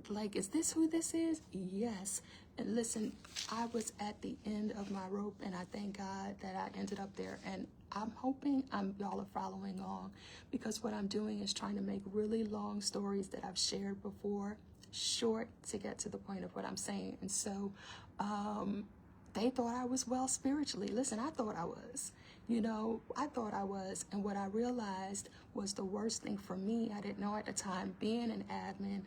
Speaker 1: like, is this who this is? Yes. And listen, I was at the end of my rope, and I thank God that I ended up there. And I'm hoping y'all are following along, because what I'm doing is trying to make really long stories that I've shared before short to get to the point of what I'm saying. And so they thought I was well spiritually. Listen, I thought I was. I thought I was. And what I realized was the worst thing for me, I didn't know at the time, being an admin,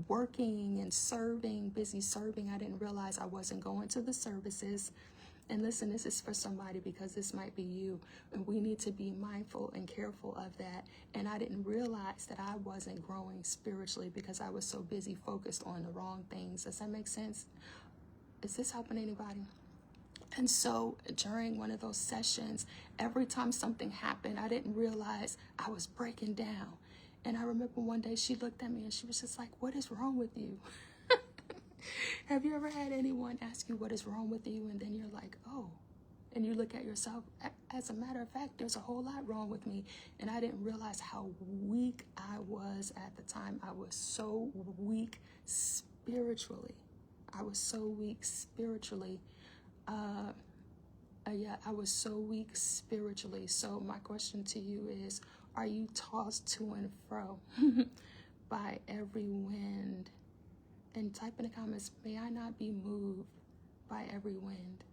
Speaker 1: working and serving, busy serving, I didn't realize I wasn't going to the services. And listen, this is for somebody, because this might be you, and we need to be mindful and careful of that. And I didn't realize that I wasn't growing spiritually because I was so busy focused on the wrong things. Does that make sense? Is this helping anybody? And so during one of those sessions, every time something happened, I didn't realize I was breaking down. And I remember one day she looked at me and she was just like, what is wrong with you? Have you ever had anyone ask you what is wrong with you, and then you're like, oh, and you look at yourself? As a matter of fact, there's a whole lot wrong with me, and I didn't realize how weak I was at the time. I was so weak spiritually. I was so weak spiritually. I was so weak spiritually. So my question to you is, are you tossed to and fro by every wind? And type in the comments, may I not be moved by every wind.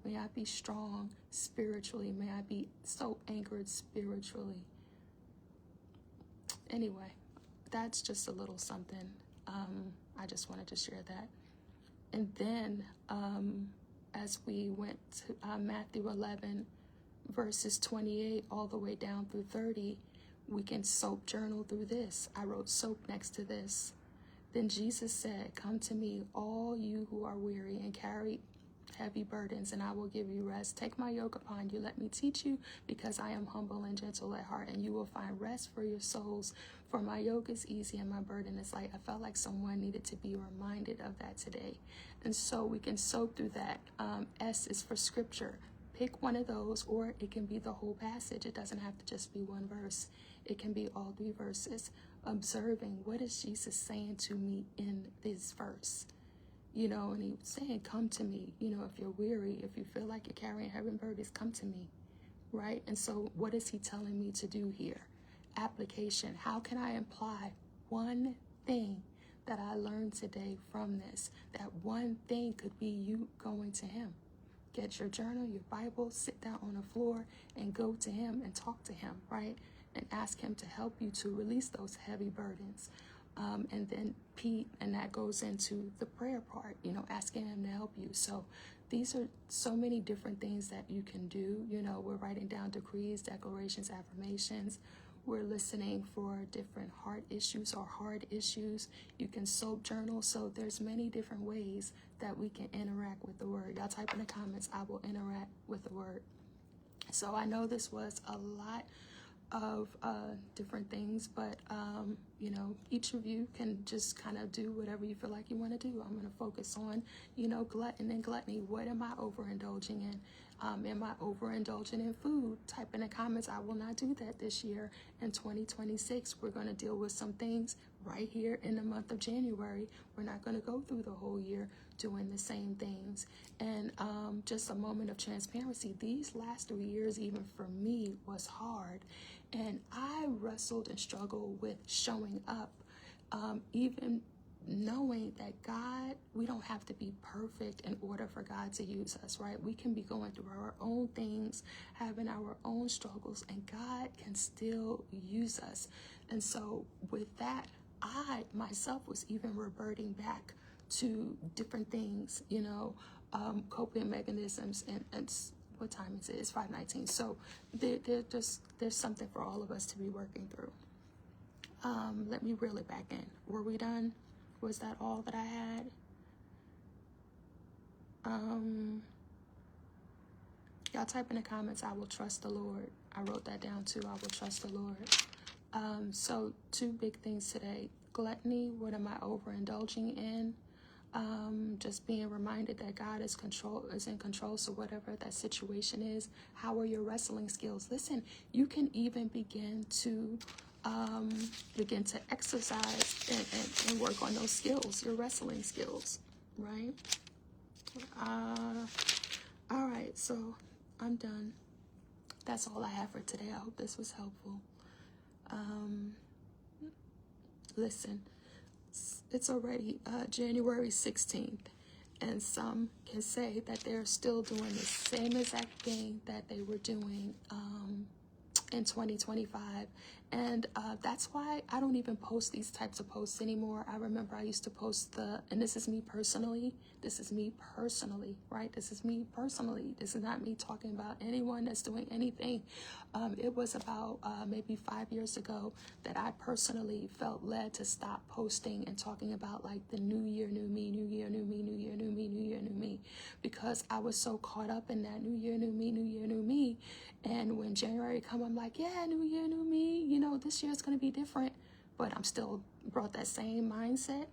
Speaker 1: May I be strong spiritually. May I be so anchored spiritually. Anyway, that's just a little something. I just wanted to share that. And then as we went to Matthew 11, verses 28 all the way down through 30, we can soap journal through this. I wrote soap next to this. Then Jesus said, come to me, all you who are weary and carry heavy burdens, and I will give you rest. Take my yoke upon you. Let me teach you, because I am humble and gentle at heart, and you will find rest for your souls. For my yoke is easy and my burden is light. I felt like someone needed to be reminded of that today. And so we can soak through that. S is for scripture. Pick one of those, or it can be the whole passage. It doesn't have to just be one verse. It can be all 3 verses. Observing, what is Jesus saying to me in this verse? And he was saying, come to me. If you're weary, if you feel like you're carrying heavy burdens, come to me, right? And so what is he telling me to do here? Application. How can I apply one thing that I learned today from this? That one thing could be you going to him. Get your journal, your Bible, sit down on the floor and go to him and talk to him, right? And ask him to help you to release those heavy burdens. And then Pete, and that goes into the prayer part, asking him to help you. So these are so many different things that you can do. We're writing down decrees, declarations, affirmations. We're listening for different heart issues or hard issues. You can soap journal. So there's many different ways that we can interact with the word. Y'all type in the comments, I will interact with the word. So I know this was a lot of different things, but each of you can just kind of do whatever you feel like you want to do. I'm going to focus on glutton and gluttony. What am I overindulging in? Am I overindulging in food? Type in the comments, I will not do that this year. In 2026, we're going to deal with some things right here in the month of January. We're not going to go through the whole year doing the same things. And just a moment of transparency, these last 3 years, even for me, was hard. And I wrestled and struggled with showing up, even knowing that God, we don't have to be perfect in order for God to use us, right? We can be going through our own things, having our own struggles, and God can still use us. And so with that, I myself was even reverting back to different things, coping mechanisms, and what time is it? It's 5:19. So there's something for all of us to be working through. Let me reel it back in. Were we done? Was that all that I had? Y'all type in the comments, I will trust the Lord. I wrote that down too. I will trust the Lord. So 2 big things today. Gluttony, what am I overindulging in? Just being reminded that God is in control. So whatever that situation is, how are your wrestling skills? Listen, you can even begin to exercise and work on those skills, your wrestling skills, right? All right, so I'm done. That's all I have for today. I hope this was helpful. Listen, it's already January 16th, and some can say that they're still doing the same exact thing that they were doing in 2025. And that's why I don't even post these types of posts anymore. I remember I used to post and this is me personally, right? This is me personally. This is not me talking about anyone that's doing anything. It was about maybe 5 years ago that I personally felt led to stop posting and talking about like the new year, new me, new year, new me, new year, new me, new year, new me, because I was so caught up in that new year, new me, new year, new me. And when January come, I'm like, yeah, new year, new me, this year is going to be different. But I'm still brought that same mindset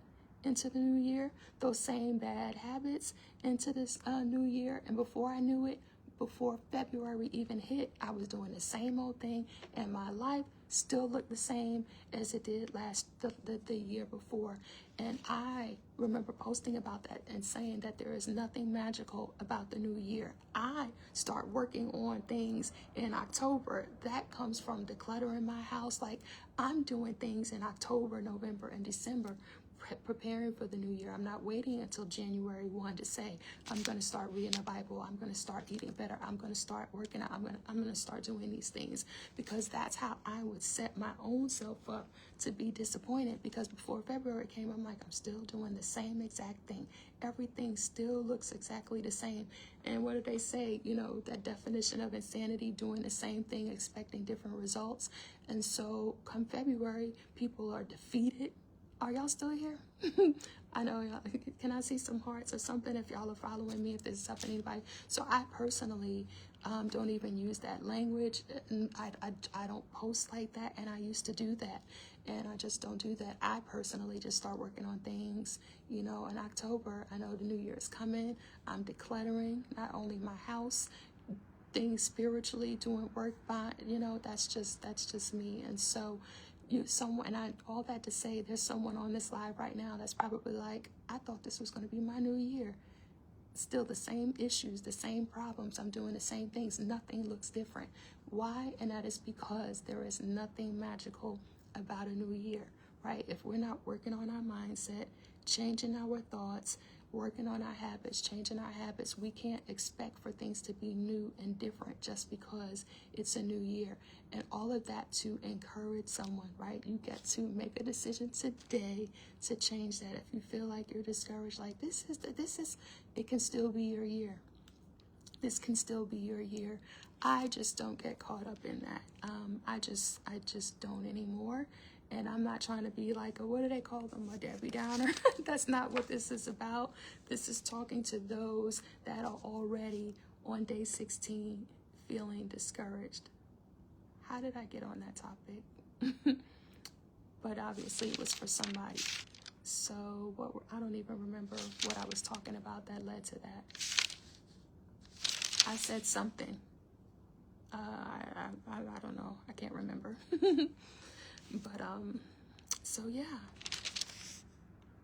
Speaker 1: into the new year, those same bad habits into this new year. And before I knew it, before February even hit, I was doing the same old thing, and my life still looked the same as it did the year before. And I remember posting about that and saying that there is nothing magical about the new year. I start working on things in October. That comes from decluttering my house. Like, I'm doing things in October, November, and December, preparing for the new year. I'm not waiting until January 1 to say, I'm going to start reading the Bible. I'm going to start eating better. I'm going to start working out. I'm going to start doing these things, because that's how I would set my own self up to be disappointed. Because before February came, I'm like, I'm still doing the same exact thing. Everything still looks exactly the same. And what do they say? That definition of insanity, doing the same thing, expecting different results. And so come February, people are defeated. Are y'all still here? I know y'all. Can I see some hearts or something if y'all are following me, if this is helping anybody? So I personally don't even use that language. I don't post like that, and I used to do that, and I just don't do that. I personally just start working on things, in October. I know the new year is coming. I'm decluttering not only my house, things spiritually, doing work by, that's just me. And so all that to say, there's someone on this live right now that's probably like, I thought this was going to be my new year. Still the same issues, the same problems. I'm doing the same things. Nothing looks different. Why? And that is because there is nothing magical about a new year, right? If we're not working on our mindset, changing our thoughts, working on our habits, changing our habits, we can't expect for things to be new and different just because it's a new year. And all of that to encourage someone, right? You get to make a decision today to change that. If you feel like you're discouraged, like it can still be your year. This can still be your year. I just don't get caught up in that. I just don't anymore. And I'm not trying to be like, what do they call them, a Debbie Downer? That's not what this is about. This is talking to those that are already on day 16 feeling discouraged. How did I get on that topic? But obviously it was for somebody. So I don't even remember what I was talking about that led to that. I said something. I don't know. I can't remember. But so yeah,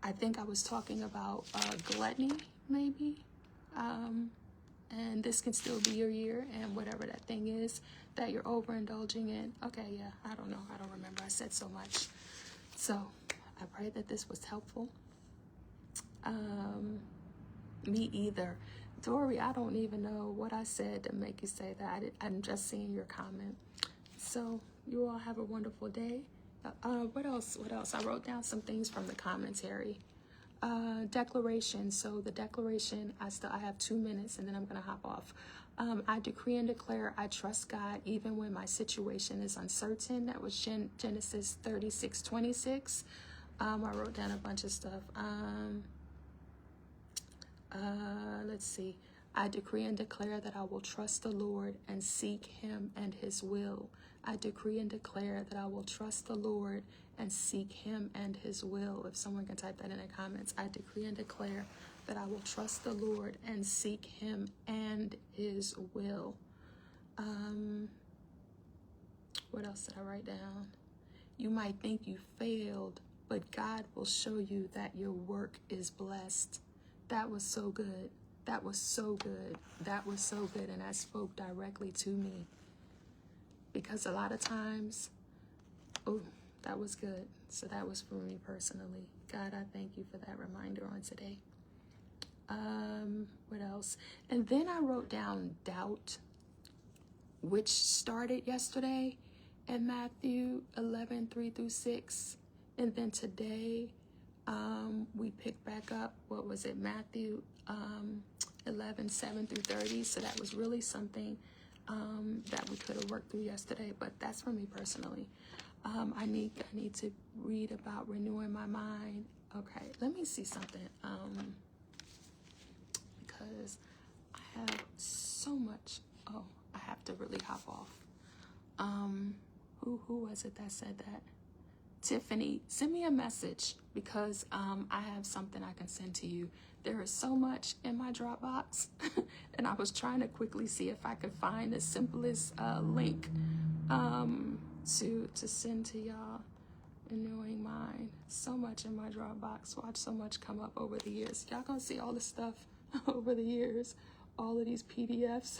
Speaker 1: I think I was talking about gluttony, maybe, and this can still be your year, and whatever that thing is that you're overindulging in. Okay, yeah, I don't know, I don't remember. I said so much. So I pray that this was helpful. Me either. Dory, I don't even know what I said to make you say that. I'm just seeing your comment. So you all have a wonderful day. What else? I wrote down some things from the commentary. Declaration. So the declaration, I have 2 minutes and then I'm going to hop off. I decree and declare I trust God even when my situation is uncertain. That was Genesis 36:26. I wrote down a bunch of stuff. Let's see. I decree and declare that I will trust the Lord and seek him and his will. I decree and declare that I will trust the Lord and seek him and his will. If someone can type that in the comments. I decree and declare that I will trust the Lord and seek him and his will. What else did I write down? You might think you failed, but God will show you that your work is blessed. That was so good. That was so good. That was so good. And that spoke directly to me. Because a lot of times, oh, that was good. So that was for me personally. God, I thank you for that reminder on today. What else? And then I wrote down doubt, which started yesterday in Matthew 11:3-6. And then today, we picked back up, what was it, Matthew 11:7-30. So that was really something that we could have worked through yesterday, but that's for me personally. I need to read about renewing my mind. Okay, let me see something, because I have so much. Oh, I have to really hop off. Who was it that said that? Tiffany, send me a message because I have something I can send to you. There is so much in my Dropbox, and I was trying to quickly see if I could find the simplest link to send to y'all. Renewing Mind. So much in my Dropbox. Watch so much come up over the years. Y'all gonna see all the stuff over the years. All of these PDFs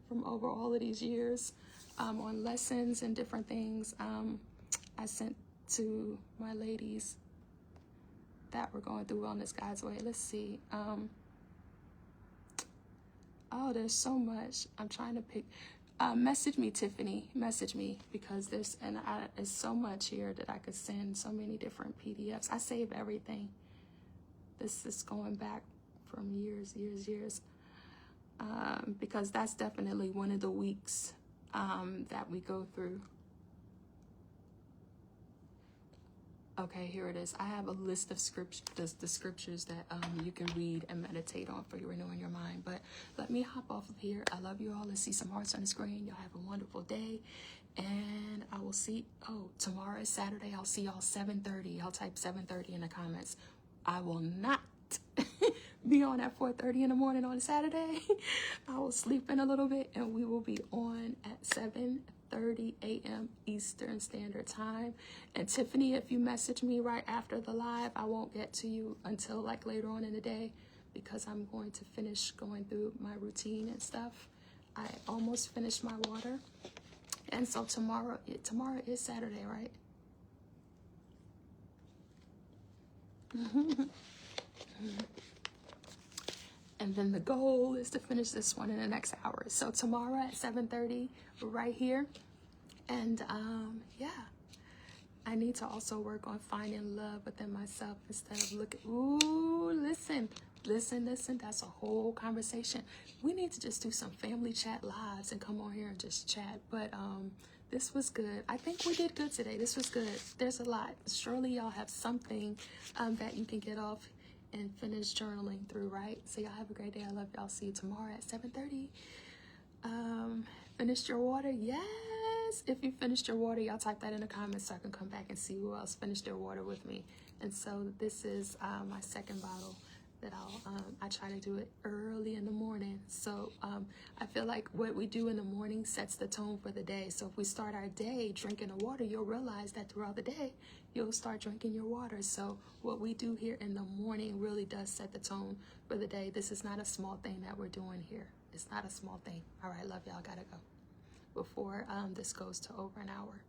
Speaker 1: from over all of these years on lessons and different things. I sent to my ladies that were going through Wellness God's Way. Let's see. Oh, there's so much. I'm trying to pick. Message me, Tiffany. Message me, because there's so much here that I could send. So many different PDFs. I save everything. This is going back from years, because that's definitely one of the weeks that we go through. Okay, here it is. I have a list of the scriptures that you can read and meditate on for renewing your mind. But let me hop off of here. I love you all. Let's see some hearts on the screen. Y'all have a wonderful day. And I will see, tomorrow is Saturday. I'll see y'all 7:30. Y'all type 7:30 in the comments. I will not be on at 4:30 in the morning on Saturday. I will sleep in a little bit, and we will be on at 7:30 a.m. Eastern Standard Time. And Tiffany, if you message me right after the live, I won't get to you until like later on in the day, because I'm going to finish going through my routine and stuff. I almost finished my water. And so tomorrow is Saturday, right? And then the goal is to finish this one in the next hour. So tomorrow at 7:30, right here. And yeah, I need to also work on finding love within myself instead of looking. Ooh, listen. That's a whole conversation. We need to just do some family chat lives and come on here and just chat. But this was good. I think we did good today. This was good. There's a lot. Surely y'all have something that you can get off and finish journaling through, right? So y'all have a great day. I love y'all. See you tomorrow at 7:30. Finished your water? Yes. If you finished your water, y'all type that in the comments so I can come back and see who else finished their water with me. And so this is my second bottle that I try to do it early in the morning. So I feel like what we do in the morning sets the tone for the day. So if we start our day drinking the water, you'll realize that throughout the day, you'll start drinking your water. So what we do here in the morning really does set the tone for the day. This is not a small thing that we're doing here. It's not a small thing. All right, love y'all. Gotta go before this goes to over an hour.